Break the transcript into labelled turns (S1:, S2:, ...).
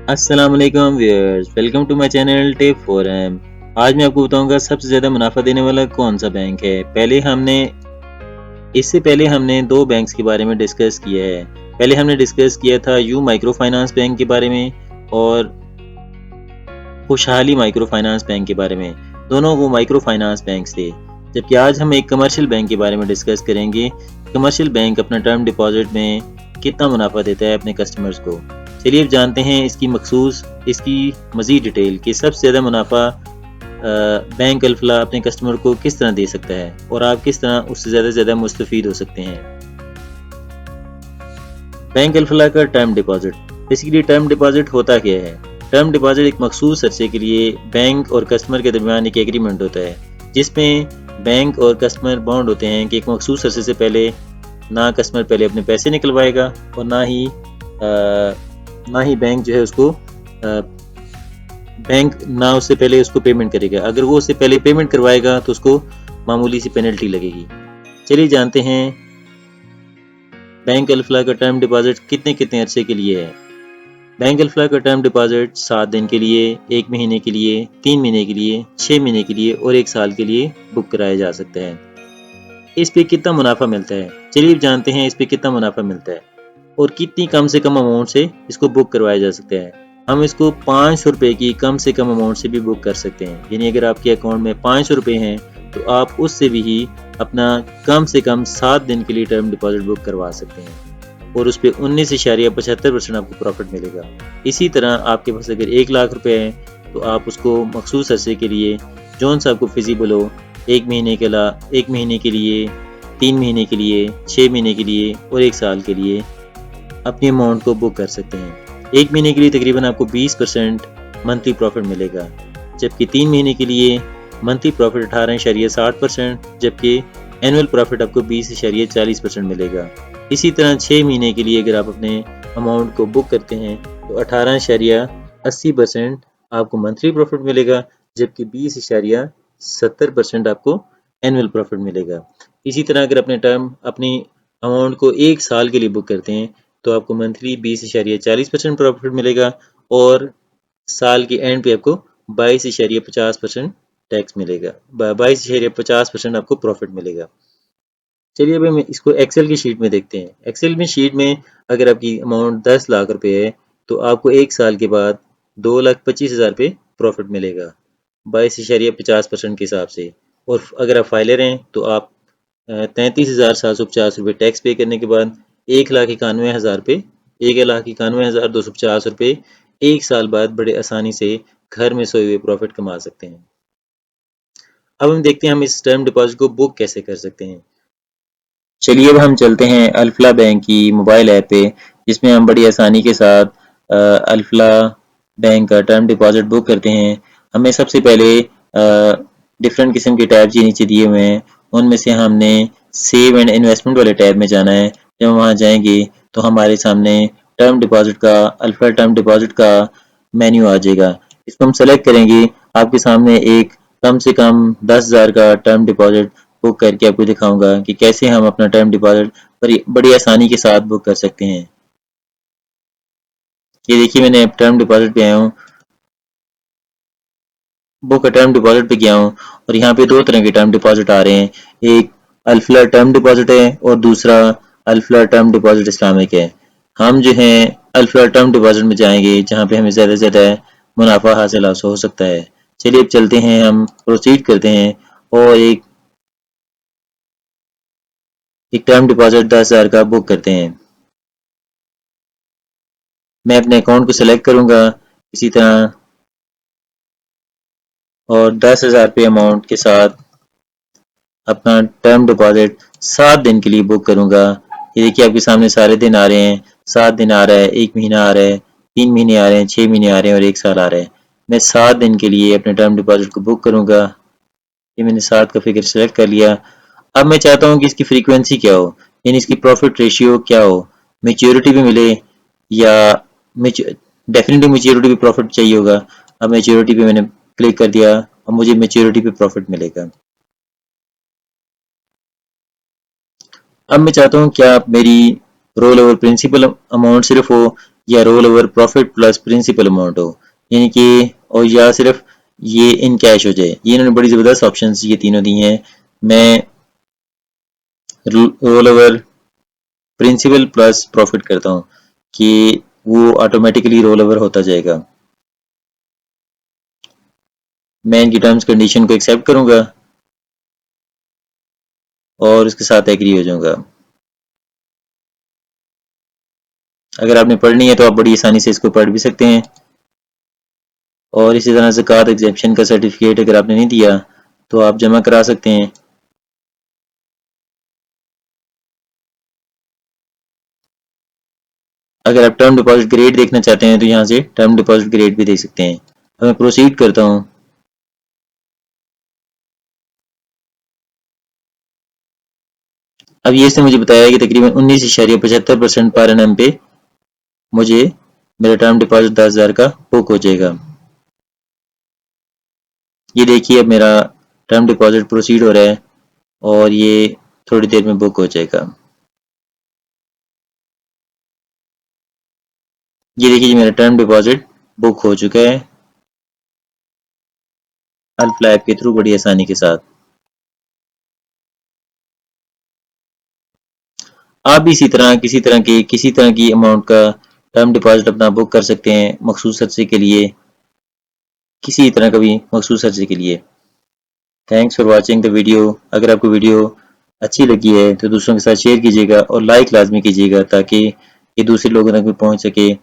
S1: अस्सलाम वालेकुम viewers, welcome to my channel tip for M. आज मैं आपको बताऊंगा सबसे ज़्यादा मुनाफा देने वाला कौन सा बैंक है। इससे पहले हमने दो बैंक्स के बारे में डिस्कस किया है। पहले हमने डिस्कस किया था यू माइक्रो फाइनेंस बैंक के बारे में और खुशहाली माइक्रो फाइनेंस बैंक के बारे में। दोनों वो माइक्रो फाइनेंस बैंक थे। जबकि आज हम एक कमर्शियल बैंक के बारे में डिस्कस करेंगे। कमर्शियल बैंक अपना टर्म डिपॉजिट में कितना मुनाफा देता है अपने कस्टमर्स को। चलिए अब जानते हैं इसकी मज़ीद डिटेल कि सबसे ज़्यादा मुनाफा बैंक अल्फला अपने कस्टमर को किस तरह दे सकता है और आप किस तरह उससे ज़्यादा से ज़्यादा मुस्तफ़ीद हो सकते हैं। बैंक अल्फला का term deposit. Basically term deposit होता क्या है? टर्म डिपॉजिट एक मखसूस अरसे के लिए बैंक और कस्टमर के दरमियान एक एग्रीमेंट होता है, जिसमें बैंक और कस्टमर बॉन्ड होते हैं कि एक मखसूस अरसे से पहले ना कस्टमर पहले अपने पैसे निकलवाएगा और ना ही बैंक जो है उसको बैंक ना उससे पहले उसको पेमेंट करेगा। अगर वो उससे पहले पेमेंट करवाएगा तो उसको मामूली सी पेनल्टी लगेगी। चलिए जानते हैं बैंक अल्फला का टर्म डिपॉजिट कितने कितने अरसे के लिए है। बैंक अल्फला का टर्म डिपॉजिट 7 दिन के लिए, 1 महीने के लिए, 3 महीने के लिए, 6 महीने के लिए और 1 साल के लिए बुक कराया जा सकता है। इस पे कितना मुनाफा मिलता है? चलिए जानते हैं इस पे कितना मुनाफा मिलता है और कितनी कम से कम अमाउंट से इसको बुक करवाया जा सकता है। हम इसको 500 रुपये की कम से कम अमाउंट से भी बुक कर सकते हैं। यानी अगर आपके अकाउंट में 500 रुपये हैं तो आप उससे भी अपना कम से कम 7 दिन के लिए टर्म डिपॉजिट बुक करवा सकते हैं और उस पर 19.75% आपको प्रॉफिट मिलेगा। इसी तरह आपके पास अगर 1 लाख रुपए हैं तो आप उसको मखसूस अरसे के लिए जौन सा आपको फिजिबल हो, 1 महीने के लिए, 3 महीने के लिए, 6 महीने के लिए और 1 साल के लिए अपनी अमाउंट को बुक कर सकते हैं। 1 महीने के लिए तकरीबन आपको 20% मंथली प्रॉफिट मिलेगा, जबकि 3 महीने के लिए मंथली प्रॉफिट 18.60%, जबकि एनुअल प्रॉफिट आपको 20.40% मिलेगा। इसी तरह 6 महीने के लिए अगर आप अपने अमाउंट को बुक करते हैं तो 18.80% आपको मंथली प्रॉफिट मिलेगा, जबकि 20.70% आपको एनुअल प्रॉफिट मिलेगा। इसी तरह अगर अपनी अमाउंट को 1 साल के लिए बुक करते हैं तो आपको मंथली 20.40% प्रॉफिट मिलेगा और साल के एंड पे आपको 22.50% टैक्स मिलेगा, 22.50% आपको प्रॉफिट मिलेगा। चलिए अब हम इसको एक्सेल की शीट में देखते हैं। एक्सेल में शीट में अगर आपकी अमाउंट 10 लाख रुपए है तो आपको 1 साल के बाद 2,25,000 रुपये प्रॉफिट मिलेगा 22.50% के हिसाब से। और अगर आप फाइलर हैं तो आप 33,750 रुपये टैक्स पे करने के बाद 1,91,000 रुपये 1,91,250 रुपये 1 साल बाद बड़े आसानी से घर में सोए हुए प्रॉफिट कमा सकते हैं। अब हम देखते हैं हम इस टर्म डिपॉजिट को बुक कैसे कर सकते हैं। चलिए अब हम चलते हैं अल्फला बैंक की मोबाइल ऐप पे, जिसमें हम बड़ी आसानी के साथ अल्फला बैंक का टर्म डिपॉजिट बुक करते हैं। हमें सबसे पहले डिफरेंट किस्म के टैब जो नीचे दिए हुए हैं उनमें से हमने सेव एंड इन्वेस्टमेंट वाले टैब में जाना है। जब हम वहाँ जाएंगे तो हमारे सामने अल्फा टर्म डिपॉजिट का मेन्यू आ जाएगा। इसको हम सेलेक्ट करेंगे। आपके सामने एक कम से कम 10,000 का टर्म डिपॉजिट बुक करके आपको दिखाऊंगा कि कैसे हम अपना टर्म डिपॉजिट बड़ी आसानी के साथ बुक कर सकते हैं। ये देखिए मैंने टर्म डिपॉजिट पे आया हूँ, बुक टर्म डिपॉजिट पे गया हूँ और यहाँ पे दो तरह के टर्म डिपॉजिट आ रहे हैं। एक अल्फला टर्म डिपॉजिट है और दूसरा अल्फला टर्म डिपॉजिट इस्लामिक है। हम जो है अल्फला टर्म डिपॉजिट में जाएंगे जहाँ पे हमें ज़्यादा से ज़्यादा मुनाफा हासिल हो सकता है। चलिए अब चलते हैं, हम प्रोसीड करते हैं और एक टर्म डिपॉजिट 10,000 का बुक करते हैं। मैं अपने अकाउंट को सिलेक्ट करूंगा इसी तरह और 10,000 रुपये अमाउंट के साथ अपना टर्म डिपॉजिट 7 दिन के लिए बुक करूंगा। ये देखिए आपके सामने सारे दिन आ रहे हैं। 7 दिन आ रहा है, 1 महीना आ रहा है, 3 महीने आ रहे हैं, 6 महीने आ रहे हैं और 1 साल आ रहा है। मैं 7 दिन के लिए अपने टर्म डिपॉजिट को बुक करूंगा। ये मैंने 7 का फिगर सेलेक्ट कर लिया। अब मैं चाहता हूँ कि इसकी फ्रीक्वेंसी क्या हो, यानी इसकी प्रॉफिट रेशियो क्या हो, मेच्योरिटी भी मिले या डेफिनेटली मेच्योरिटी पे प्रॉफिट चाहिए होगा। अब मेच्योरिटी पे मैंने क्लिक कर दिया और मुझे मेच्योरिटी पे प्रॉफिट मिलेगा। अब मैं चाहता हूँ क्या मेरी रोल ओवर प्रिंसिपल अमाउंट सिर्फ हो या roll over profit plus principal amount हो, यानी कि और या सिर्फ ये इन कैश हो जाए। ये इन्होंने बड़ी ज़बरदस्त ऑप्शंस ये तीनों दी हैं। मैं roll over principal plus profit करता हूँ कि वो ऑटोमेटिकली रोल ओवर होता जाएगा। मैं इनकी टर्म्स कंडीशन को एक्सेप्ट करूंगा और उसके साथ एग्री हो जाऊंगा। अगर आपने पढ़नी है तो आप बड़ी आसानी से इसको पढ़ भी सकते हैं। और इसी तरह ज़कात एग्जेम्पशन का सर्टिफिकेट अगर आपने नहीं दिया तो आप जमा करा सकते हैं। अगर आप टर्म डिपॉजिट ग्रेड देखना चाहते हैं तो यहाँ से टर्म डिपॉजिट ग्रेड भी देख सकते हैं। अब मैं प्रोसीड करता हूँ। अब ये इसने मुझे बताया कि तकरीबन 19.75% पर एनएम पे मुझे मेरा टर्म डिपॉजिट 10,000 का बुक हो जाएगा। ये देखिए अब मेरा टर्म डिपॉजिट प्रोसीड हो रहा है और ये थोड़ी देर में बुक हो जाएगा। ये देखिए मेरा टर्म डिपॉजिट बुक हो चुका है अल्फ ऐप के थ्रू बड़ी आसानी के साथ। आप भी इसी तरह किसी तरह की अमाउंट का टर्म डिपॉजिट अपना बुक कर सकते हैं मखसूस अरसे के लिए, किसी तरह का भी मखसूस अरसे के लिए। Thanks for watching the video. अगर आपको वीडियो अच्छी लगी है तो दूसरों के साथ शेयर कीजिएगा और लाइक लाजमी कीजिएगा ताकि ये दूसरे लोगों तक भी पहुंच सके